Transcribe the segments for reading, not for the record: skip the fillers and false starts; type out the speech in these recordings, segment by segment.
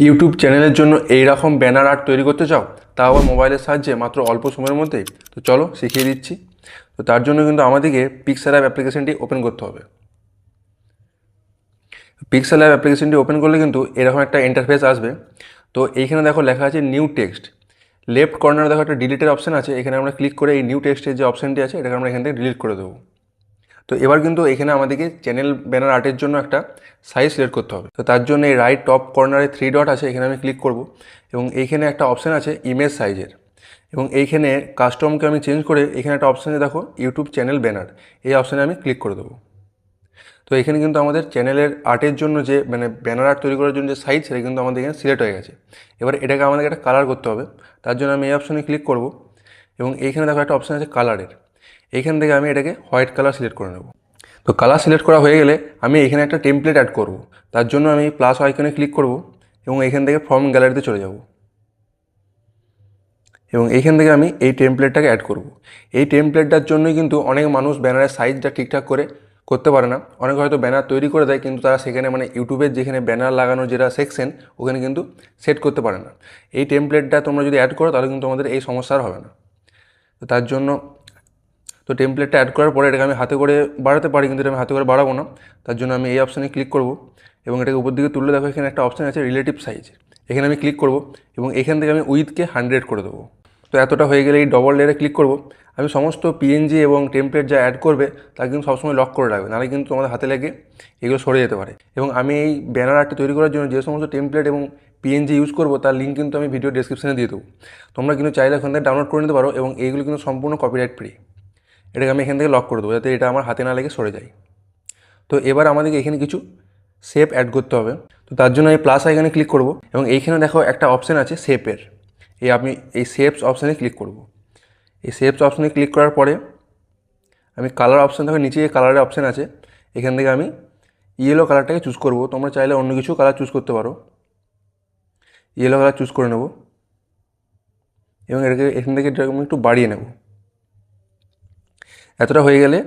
YouTube চ্যানেলের জন্য এই রকম ব্যানার আর্ট তৈরি করতে চাও, তাও আবার মোবাইলের সাহায্যে মাত্র অল্প সময়ের মধ্যেই? তো চলো শিখিয়ে দিচ্ছি। তো তার জন্য কিন্তু আমাদেরকে পিক্সেল অ্যাপ অ্যাপ্লিকেশনটি ওপেন করতে হবে। পিক্সেল অ্যাপ অ্যাপ্লিকেশনটি ওপেন করলে কিন্তু এরকম একটা ইন্টারফেস আসবে। তো এইখানে দেখো লেখা আছে নিউ টেক্সট। লেফট কর্নারে দেখো একটা ডিলিটের অপশান আছে, এখানে আমরা ক্লিক করে এই নিউ টেক্সটের যে অপশানটি আছে এটাকে আমরা এখান থেকে ডিলিট করে দেবো। তো এবার কিন্তু এখানে আমাদেরকে চ্যানেল ব্যানার আর্টের জন্য একটা সাইজ সিলেক্ট করতে হবে। তো তার জন্য এই রাইট টপ কর্নারে 3 ডট আছে, এখানে আমি ক্লিক করব এবং এইখানে একটা অপশান আছে ইমেজ সাইজের, এবং এইখানে কাস্টমকে আমি চেঞ্জ করে এখানে একটা অপশানে দেখো ইউটিউব চ্যানেল ব্যানার, এই অপশানে আমি ক্লিক করে দেবো। তো এখানে কিন্তু আমাদের চ্যানেলের আর্টের জন্য যে ব্যানার আর্ট তৈরি করার জন্য যে সাইজ সেটা কিন্তু আমাদের এখানে সিলেক্ট হয়ে গেছে। এবার এটাকে আমাদেরকে একটা কালার করতে হবে, তার জন্য আমি এই অপশানে ক্লিক করব এবং এইখানে দেখো একটা অপশান আছে কালারের, এইখান থেকে আমি এটাকে হোয়াইট কালার সিলেক্ট করে নেব। তো কালার সিলেক্ট করা হয়ে গেলে আমি এখানে একটা টেমপ্লেট অ্যাড করব, তার জন্য আমি প্লাস আইকনে ক্লিক করব এবং এখান থেকে ফর্ম গ্যালারিতে চলে যাব এবং এইখান থেকে আমি এই টেমপ্লেটটাকে অ্যাড করব। এই টেমপ্লেটটার জন্যই কিন্তু অনেক মানুষ ব্যানারের সাইজটা ঠিকঠাক করে করতে পারে না। অনেকে হয়তো ব্যানার তৈরি করে দেয় কিন্তু তারা সেখানে ইউটিউবের যেখানে ব্যানার লাগানো যেটা সেকশন ওখানে কিন্তু সেট করতে পারে না। এই টেমপ্লেটটা তোমরা যদি অ্যাড করো তাহলে কিন্তু তোমাদের এই সমস্যা আর হবে না। তো তার জন্য টেমপ্লেটটা অ্যাড করার পরে এটাকে আমি হাতে করে বাড়াতে পারি, কিন্তু এটা আমি হাতে করে বাড়াবো না। তার জন্য আমি এই অপশানে ক্লিক করব এবং এটাকে উপর দিকে তুললে দেখো এখানে একটা অপশান আছে রিলেটিভ সাইজ, এখানে আমি ক্লিক করব এবং এখান থেকে আমি উইথকে 100 করে দেবো। তো এতটা হয়ে গেলে এই ডবল লেয়ারে ক্লিক করব। আমি সমস্ত পিএনজি এবং টেমপ্লেট যা অ্যাড করবে তা কিন্তু সবসময় লক করে রাখবে, নাহলে কিন্তু তোমাদের হাতে লেগে এগুলো সরে যেতে পারে। এবং আমি এই ব্যানার আর্টটি তৈরি করার জন্য যে সমস্ত টেমপ্লেট এবং পিএনজি ইউজ করবো তার লিঙ্ক কিন্তু আমি ভিডিও ডেসক্রিপশনে দিয়ে দেবো। তোমরা কিন্তু চাইলে ওখান থেকে ডাউনলোড করে নিতে পারো এবং এইগুলো কিন্তু সম্পূর্ণ কপিরাইট ফ্রি। এটাকে আমি এখান থেকে লক করে দেবো যাতে এটা আমার হাতে না লেগে সরে যায়। তো এবার আমাদেরকে এখানে কিছু শেপ অ্যাড করতে হবে। তো তার জন্য আমি প্লাস আইকনে ক্লিক করব এবং এইখানে দেখো একটা অপশান আছে শেপের, আমি এই শেপস অপশানে ক্লিক করব। এই শেপস অপশানে ক্লিক করার পরে আমি কালার অপশান দেখো নিচে কালারের অপশান আছে, এখান থেকে আমি ইয়েলো কালারটাকে চুজ করব। তোমরা চাইলে অন্য কিছু কালার চুজ করতে পারো। ইয়েলো কালার চুজ করে নেব এবং এটাকে এখান থেকে আমি একটু বাড়িয়ে নেব। এতটা হয়ে গেলে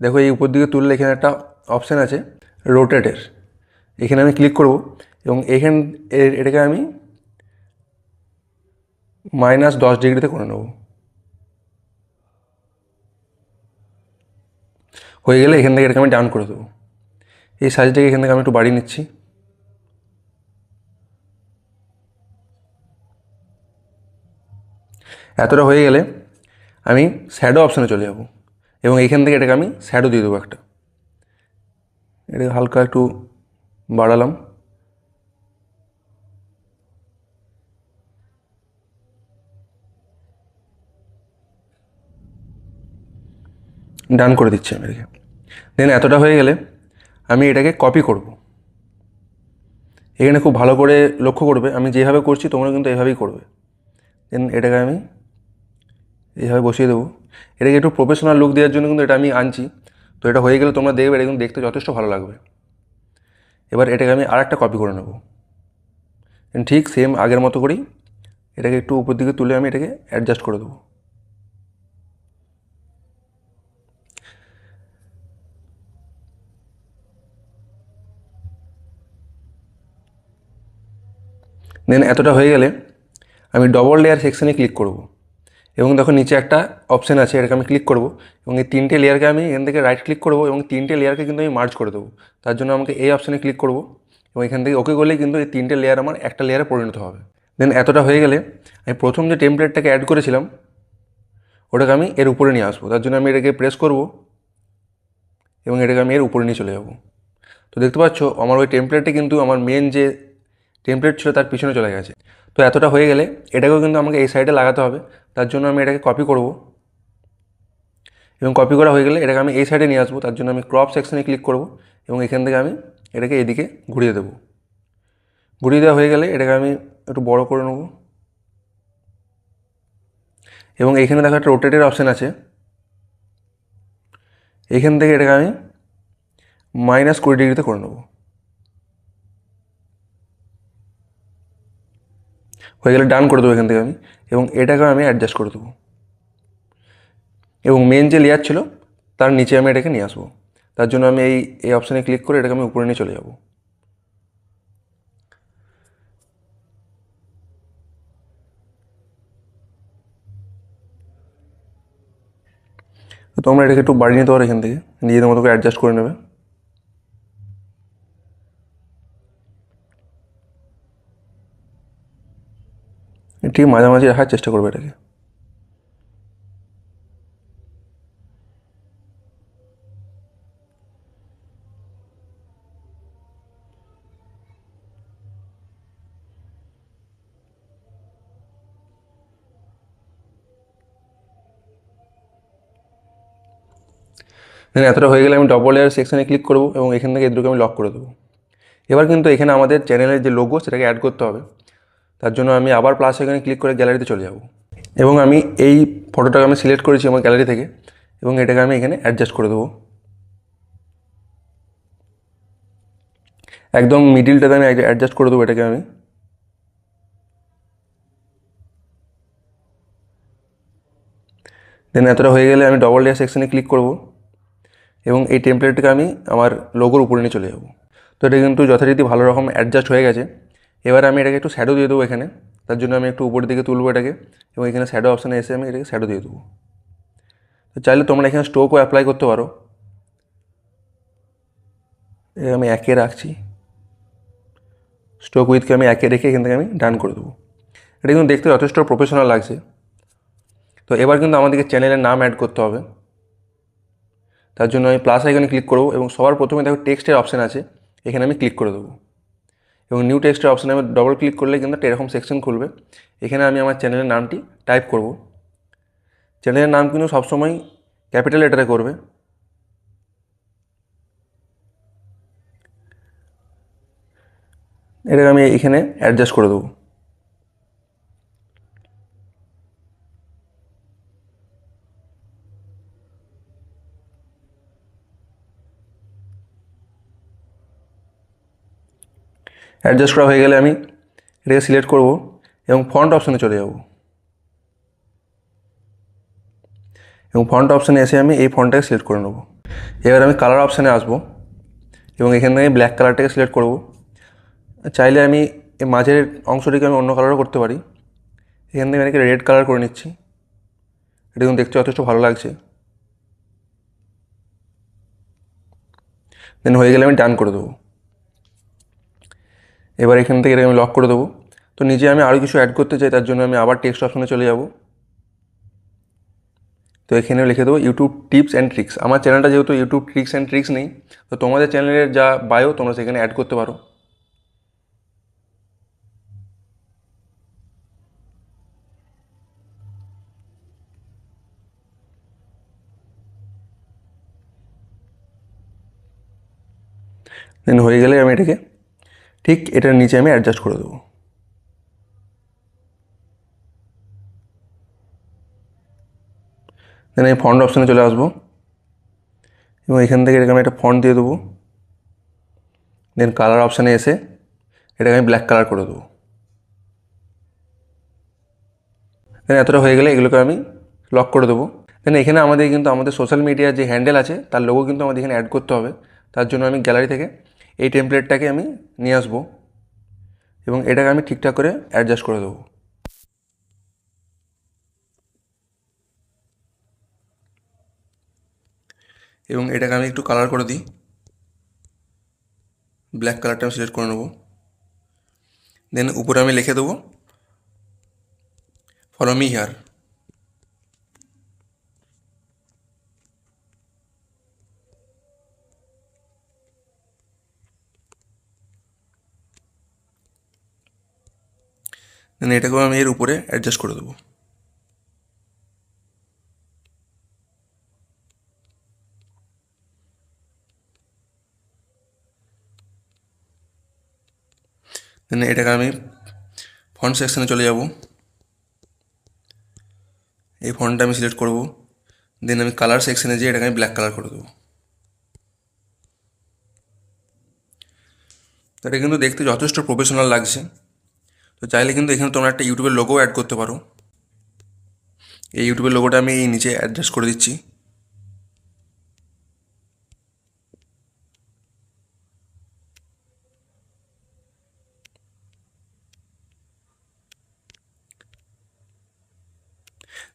দেখো এই উপর দিকে তুললে এখানে একটা অপশান আছে রোটেটের, এখানে আমি ক্লিক করব এবং এটাকে আমি -10 ডিগ্রিতে করে নেব। হয়ে গেলে এখান থেকে এটাকে আমি ডাউন করে দেবো। এই সাইজটাকে এখান থেকে আমি একটু বাড়িয়ে নিচ্ছি। এতটা হয়ে গেলে আমি শ্যাডো অপশানে চলে যাব এবং এইখান থেকে এটাকে আমি শ্যাডো দিয়ে দেবো একটা। এটাকে হালকা একটু বাড়ালাম। ডান করে দিচ্ছি আমি এটাকে। দেন এতটা হয়ে গেলে আমি এটাকে কপি করব। এখানে খুব ভালো করে লক্ষ্য করবে, আমি যেভাবে করছি তোমরা কিন্তু এইভাবেই করবে। দেন এটাকে আমি এইভাবে বসিয়ে দেবো। এটাকে একটু প্রফেশনাল লুক দেওয়ার জন্য কিন্তু এটা আমি আনছি। তো এটা হয়ে গেলে তোমরা দেখবে এটা কিন্তু দেখতে যথেষ্ট ভালো লাগবে। এবার এটাকে আমি আর একটা কপি করে নেব, ঠিক সেম আগের মতো করেই এটাকে একটু উপর দিকে তুলে আমি এটাকে অ্যাডজাস্ট করে দেবো। দেন এতটা হয়ে গেলে আমি ডবল লেয়ার সেকশানে ক্লিক করব এবং দেখো নিচে একটা অপশান আছে, এটাকে আমি ক্লিক করব এবং এই 3টে লেয়ারকে আমি এখান থেকে রাইট ক্লিক করব এবং 3টে লেয়ারকে কিন্তু আমি মার্জ করে দেবো। তার জন্য আমাকে এই অপশানে ক্লিক করব এবং এখান থেকে ওকে করলেই কিন্তু এই 3টে লেয়ার আমার একটা লেয়ারে পরিণত হবে। দেন এতটা হয়ে গেলে আমি প্রথম যে টেমপ্লেটটাকে অ্যাড করেছিলাম ওটাকে আমি এর উপরে নিয়ে আসবো। তার জন্য আমি এটাকে প্রেস করব এবং এটাকে আমি এর উপরে নিয়ে চলে যাব। তো দেখতে পাচ্ছ আমার ওই টেমপ্লেটটি কিন্তু আমার মেন যে টেমপ্লেট ছিল তার পিছনে চলে গেছে। তো এতটা হয়ে গেলে এটাকেও কিন্তু আমাকে এই সাইডে লাগাতে হবে। তার জন্য আমি এটাকে কপি করব এবং কপি করা হয়ে গেলে এটাকে আমি এই সাইডে নিয়ে আসবো। তার জন্য আমি ক্রপ সেকশনে ক্লিক করব এবং এখান থেকে আমি এটাকে এদিকে ঘুরিয়ে দেবো। ঘুরিয়ে দেওয়া হয়ে গেলে এটাকে আমি একটু বড় করে নেব এবং এইখানে দেখো একটা রোটেটের অপশান আছে, এইখান থেকে এটাকে আমি -20 ডিগ্রিতে করে নেব। হয়ে গেলে ডান করে দেবো এখান থেকে আমি এবং এটাকে আমি অ্যাডজাস্ট করে দেবো এবং মেন যে লেয়ার ছিল তার নিচে আমি এটাকে নিয়ে আসবো। তার জন্য আমি এই অপশানে ক্লিক করে এটাকে আমি উপরে নিয়ে চলে যাব। তো তোমরা এটাকে একটু বাড়িয়ে নিতে পারো, এখান থেকে নিজেদের মতো করে অ্যাডজাস্ট করে নেবে। ঠিক মাঝামাঝি রাখার চেষ্টা করবে এটাকে। দেন এতটা হয়ে গেলে আমি ডবল লেয়ার সেকশনে ক্লিক করবো এবং এখান থেকে এই দুটোকে আমি লক করে দেবো। এবার কিন্তু এখানে আমাদের চ্যানেলের যে লোগো সেটাকে অ্যাড করতে হবে। তার জন্য আমি আবার প্লাস এখানে ক্লিক করে গ্যালারিতে চলে যাব এবং আমি এই ফটোটাকে আমি সিলেক্ট করেছি আমার গ্যালারি থেকে এবং এটাকে আমি এখানে অ্যাডজাস্ট করে দেবো। একদম মিডিলটাতে আমি অ্যাডজাস্ট করে দেবো এটাকে আমি। দেন এতটা হয়ে গেলে আমি ডবল লেয়ার সেকশনে ক্লিক করব এবং এই টেমপ্লেটটাকে আমি আমার লোগোর উপরে নিয়ে চলে যাব। তো এটা কিন্তু যথারীতি ভালো রকম অ্যাডজাস্ট হয়ে গেছে। এবার আমি এটাকে একটু শ্যাডো দিয়ে দেবো এখানে। তার জন্য আমি একটু উপরের দিকে তুলবো এটাকে এবং এখানে শ্যাডো অপশানে এসে আমি এটাকে শ্যাডো দিয়ে দেবো। তো চাইলে তোমরা এখানে স্ট্রোকও অ্যাপ্লাই করতে পারো। আমি একে রাখছি, স্ট্রোক উইথকে আমি একে রেখে এখান থেকে আমি ডান করে দেবো। এটা কিন্তু দেখতে যথেষ্ট প্রফেশনাল লাগছে। তো এবার কিন্তু আমাদেরকে চ্যানেলের নাম অ্যাড করতে হবে। তার জন্য আমি প্লাস আইকনে ক্লিক করবো এবং সবার প্রথমে দেখো টেক্সটের অপশান আছে, এখানে আমি ক্লিক করে দেবো এবং নিউ টেক্সটের অপশানে আমি ডবল ক্লিক করলে কিন্তু একটা এরকম সেকশন খুলবে। এখানে আমি আমার চ্যানেলের নামটি টাইপ করব। চ্যানেলের নাম কিন্তু সবসময় ক্যাপিটাল লেটারে করবে। এটাকে আমি এখানে অ্যাডজাস্ট করে দেবো। অ্যাডজাস্ট করা হয়ে গেলে আমি এটাকে সিলেক্ট করব এবং ফন্ট অপশানে চলে যাব এবং ফন্ট অপশানে এসে আমি এই ফন্টটাকে সিলেক্ট করে নেব। এবার আমি কালার অপশানে আসবো এবং এখান থেকে ব্ল্যাক কালারটাকে সিলেক্ট করব। চাইলে আমি এই মাঝের অংশটিকে আমি অন্য কালারও করতে পারি। এখান থেকে আমি রেড কালার করে নিচ্ছি। এটা কিন্তু দেখতে যথেষ্ট ভালো লাগছে। দেন হয়ে গেলে আমি ডান করে দেবো। এবার এখান থেকে এটাকে আমি লক করে দেবো। তো নিজে আমি আরও কিছু অ্যাড করতে চাই, তার জন্য আমি আবার টেক্সট অপশানে চলে যাব। তো এখানে লিখে দেবো ইউটিউব টিপস অ্যান্ড ট্রিক্স। আমার চ্যানেলটা যেহেতু ইউটিউব ট্রিক্স অ্যান্ড ট্রিক্স নেই, তো তোমাদের চ্যানেলের যা বায়ো তোমরা সেখানে অ্যাড করতে পারো। দেন হয়ে গেলে আমি এটাকে ঠিক এটার নিচে আমি অ্যাডজাস্ট করে দেবো। দেন আমি ফন্ট অপশানে চলে আসবো এবং এখান থেকে এটাকে আমি একটা ফন্ট দিয়ে দেবো। দেন কালার অপশানে এসে এটাকে আমি ব্ল্যাক কালার করে দেবো। দেন এতটা হয়ে গেলে এগুলোকে আমি লক করে দেবো। দেন এখানে আমাদের কিন্তু আমাদের সোশ্যাল মিডিয়ার যে হ্যান্ডেল আছে তার লোগো কিন্তু আমাদের এখানে অ্যাড করতে হবে। তার জন্য আমি গ্যালারি থেকে এই টেমপ্লেটটাকে আমি নিয়ে আসবো এবং এটাকে আমি ঠিকঠাক করে অ্যাডজাস্ট করে দেবো। এবং এটাকে আমি একটু কালার করে দিই, ব্ল্যাক কালারটা আমি সিলেক্ট করে নেবো। দেন উপরে আমি লিখে দেবো ফলো মি হিয়ার। দেন এটাকেও আমি এর উপরে অ্যাডজাস্ট করে দেবো। দেন এটাকে আমি ফন্ট সেকশানে চলে যাব। এই ফন্টটা আমি সিলেক্ট করব। দেন আমি কালার সেকশানে যেয়ে এটাকে আমি ব্ল্যাক কালার করে দেবো। তো এটা কিন্তু দেখতে যথেষ্ট প্রফেশনাল লাগছে। তো চাইলে কিন্তু এখানে তোমরা একটা ইউটিউবের লোগো অ্যাড করতে পারো। এই ইউটিউবের লোগোটা আমি এই নিচে অ্যাডজাস্ট করে দিচ্ছি।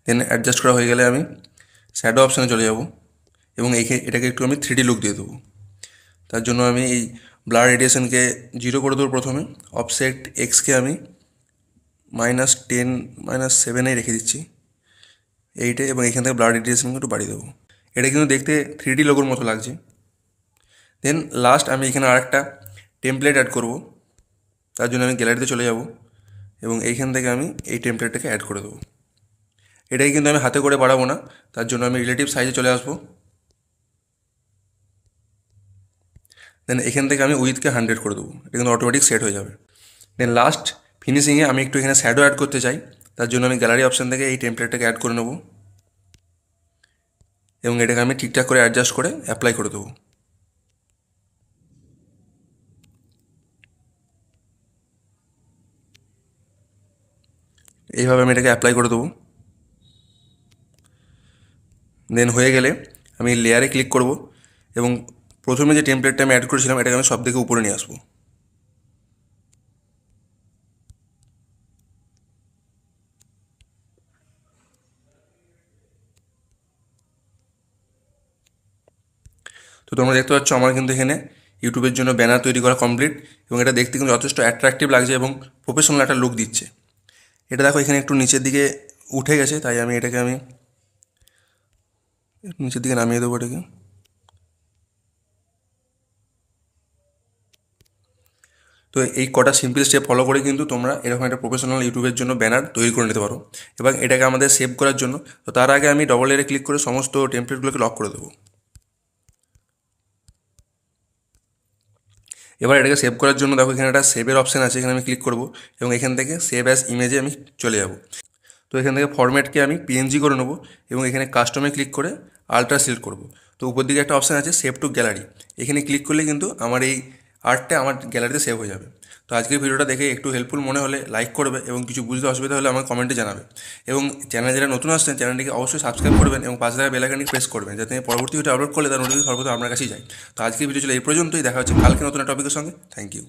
দেন অ্যাডজাস্ট করা হয়ে গেলে আমি শ্যাডো অপশানে চলে যাব এবং এটাকে একটু আমি 3D লুক দিয়ে দেবো। তার জন্য আমি এই ব্লার রেডিয়েশনকে 0 করে দেবো প্রথমে, অফসেট এক্সকে আমি -10 -7 রেখে দিচ্ছি 8-এ, এবং এখান থেকে ব্লার রেডিয়েশনকে একটু বাড়িয়ে দেবো। এটা কিন্তু দেখতে 3D লোগোর মতো লাগছে। দেন লাস্ট আমি এখানে আরেকটা টেমপ্লেট অ্যাড করব। তার জন্য আমি গ্যালারিতে চলে যাব এবং এইখান থেকে আমি এই টেমপ্লেটটাকে অ্যাড করে দেবো। এটাকে কিন্তু আমি হাতে করে বাড়াবো না, তার জন্য আমি রিলেটিভ সাইজে চলে আসবো। দেন এখান থেকে আমি উইথকে 100 করে দেবো, এটা কিন্তু অটোমেটিক সেট হয়ে যাবে। দেন লাস্ট ফিনিশিংয়ে আমি একটু এখানে শ্যাডো অ্যাড করতে চাই, তার জন্য আমি গ্যালারি অপশান থেকে এই টেমপ্লেটটাকে অ্যাড করে নেবো এবং এটাকে আমি ঠিকঠাক করে অ্যাডজাস্ট করে অ্যাপ্লাই করে দেবো। এইভাবে আমি এটাকে অ্যাপ্লাই করে দেবো। দেন হয়ে গেলে আমি লেয়ারে ক্লিক করব এবং প্রথমে যে টেমপ্লেটটা আমি অ্যাড করেছিলাম এটাকে আমি সব থেকে উপরে নিয়ে আসবো। তো তোমরা দেখতে পাচ্ছ আমার কিন্তু এখানে ইউটিউবের জন্য ব্যানার তৈরি করা কমপ্লিট, এবং এটা দেখতে কিন্তু যথেষ্ট অ্যাট্রাকটিভ লাগছে এবং প্রফেশনাল একটা লুক দিচ্ছে। এটা দেখো এখানে একটু নিচের দিকে উঠে গেছে, তাই আমি এটাকে নিচের দিকে নামিয়ে দেবো এটাকে। তো এই কটা সিম্পল স্টেপ ফলো করে কিন্তু তোমরা এরকম একটা প্রফেশনাল ইউটিউবের জন্য ব্যানার তৈরি করে নিতে পারো। এবং এটাকে আমাদের সেভ করার জন্য, তো তার আগে আমি ডবল এরে ক্লিক করে সমস্ত টেমপ্লেটগুলোকে লক করে দেবো। এবার এটাকে সেভ করার জন্য দেখো এখানে একটা সেভের অপশান আছে, এখানে আমি ক্লিক করব এবং এখান থেকে সেভ অ্যাজ ইমেজে আমি চলে যাব। তো এখান থেকে ফরম্যাটকে আমি পিএনজি করে নেবো এবং এখানে কাস্টমে ক্লিক করে আল্ট্রা সিলেক্ট করব। তো উপর দিকে একটা অপশান আছে সেভ টু গ্যালারি, এখানে ক্লিক করলে কিন্তু আমার এই আর্টটা আমার গ্যালারিতে সেভ হয়ে যাবে। তো আজকের ভিডিওটা দেখে একটু হেল্পফুল মনে হলে লাইক করবে এবং কিছু বুঝতে অসুবিধা হলে আমার কমেন্টে জানাবে। এবং চ্যানেলে যারা নতুন আসছেন চ্যানেলটিকে অবশ্যই সাবস্ক্রাইব করবেন এবং পাশে থাকা বেল আইকনটি প্রেস করবেন, যাতে পরবর্তী ভিডিও আপলোড করলে তার নোটিফিকেশন সর্বদা আপনার কাছেই যায়। তো আজকের ভিডিও ছিল এই পর্যন্তই, দেখা হচ্ছে কালকে নতুন একটা টপিকের সঙ্গে। Thank you.